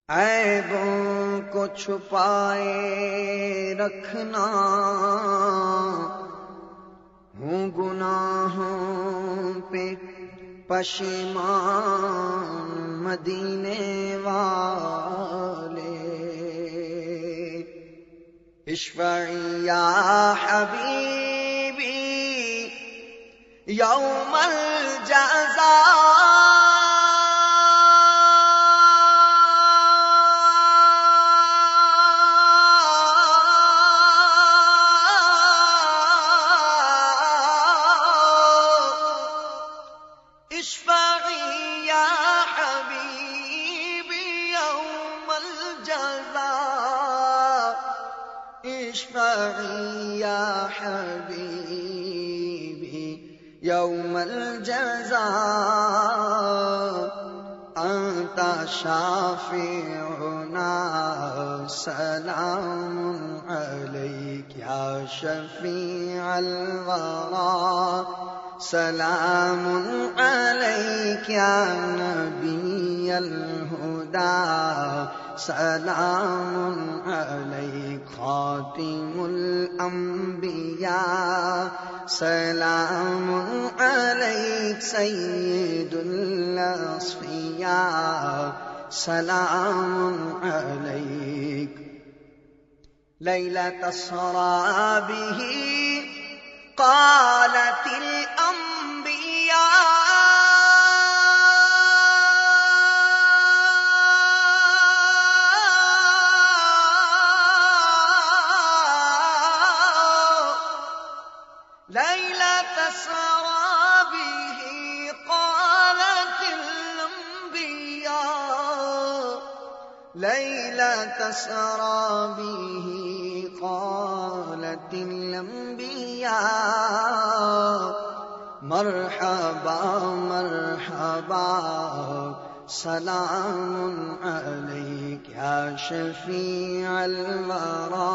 عیبوں کو چھپائے رکھنا، ہوں گناہوں پہ پشیمان مدینے والے۔ اشفعی یا حبیبی یوم الجزاء، اشفعی یا حبیبی یوم الجزاء، اشفعی یا حبیبی یوم الجزاء، انت شافعنا سلام علیک یا شفیع الورى، سلام علیک یا نبی الہدی، سلام علیک خاتم الانبیاء، سلام علیک سید الاصفیاء، سلام علیک۔ لیلۃ اسریٰ بہ قالت الانبیاء، لیلۃ اسریٰ بہ قالت الانبیاء، لیلۃ اسریٰ بہ قالت الانبیاء، مرحبا مرحبا سلام علیک یا شفیع الورى،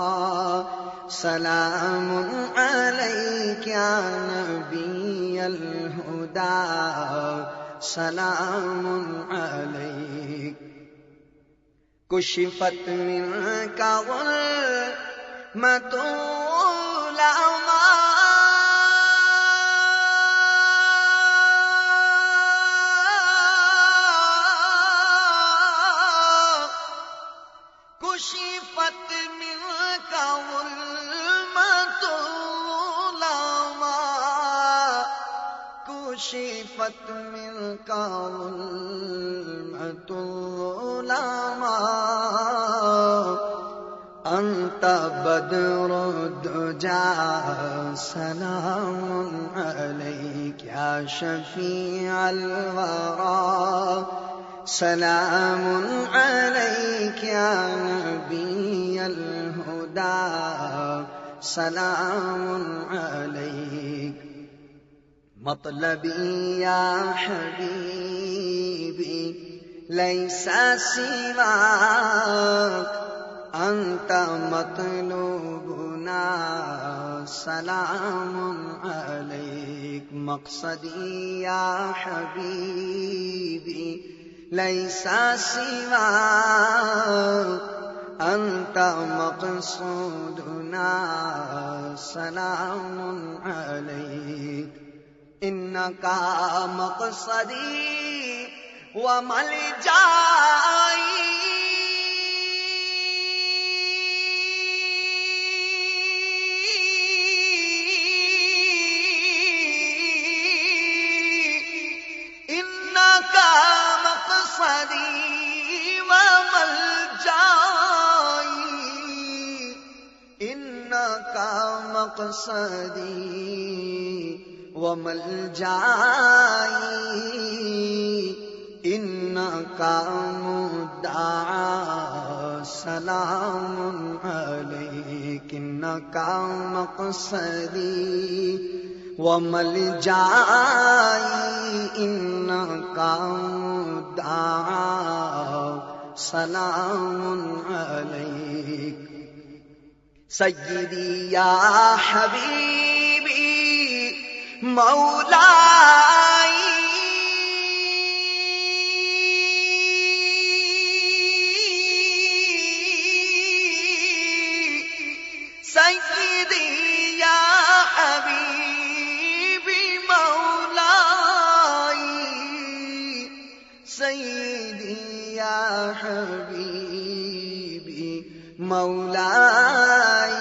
سلام علیک یا نبی الہدی، سلام علیک۔ کشفت منک غلمۃ العمیٰ، کشفت منک غلمۃ العمیٰ، کشفت منک غلمۃ العمیٰ، انت بدر الدجى، سلام علیک یا شفیع الورى، سلام علیک یا نبی الہدی، سلام علیک۔ مطلبی یا حبیبی لیس سواک، انت مطلوبنا سلام علیک۔ مقصدی یا حبیبی لیس سواک، انت مقصودنا سلام علیک۔ انکا مقصدی وملجائی، انکا مقصدی وملجائی، انکا مقصدی وملجائی، انکا مدعی سلام علیک، انکا مقصدی وملجائی، انکا مدعی سلام علیک۔ سیدی یا حبیبی مولائی، يا حبيبي مولاي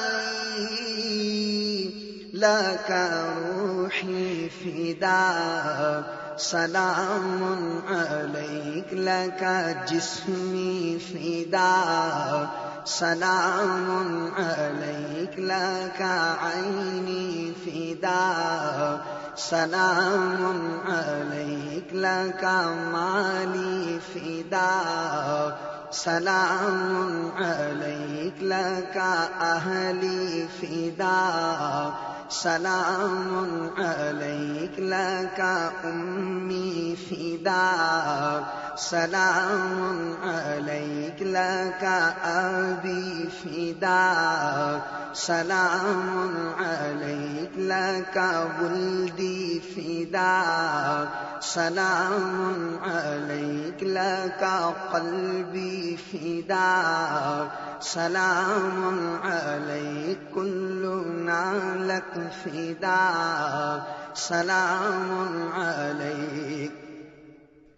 لك روحي فداك سلام عليك لك جسمي فداك سلام عليك لك عيني فداك سلام عليك لك مالي فداك سلام عليك لك أهلي فداك سلام عليك لك أمي فداك سلام عليك لك أبي فداك سلام عليك لك ولدي فداك سلام عليك لك قلبي فداك سلام عليك كلنا لك فداك سلام عليك.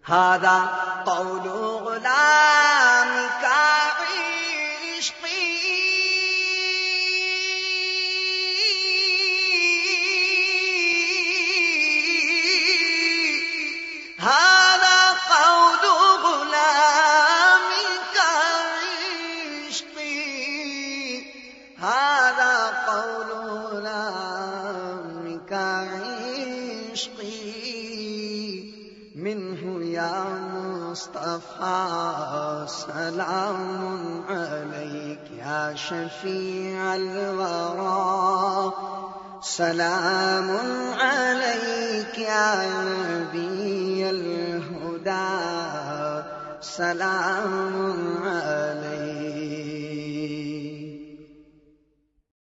هذا قول غلامك عشقي هذا قول غلامك عشقي هذا قول غلامك عشقي منه يا مصطفى سلام عليك يا شفيع الورى سلام عليك يا نبي الهدى سلام عليك.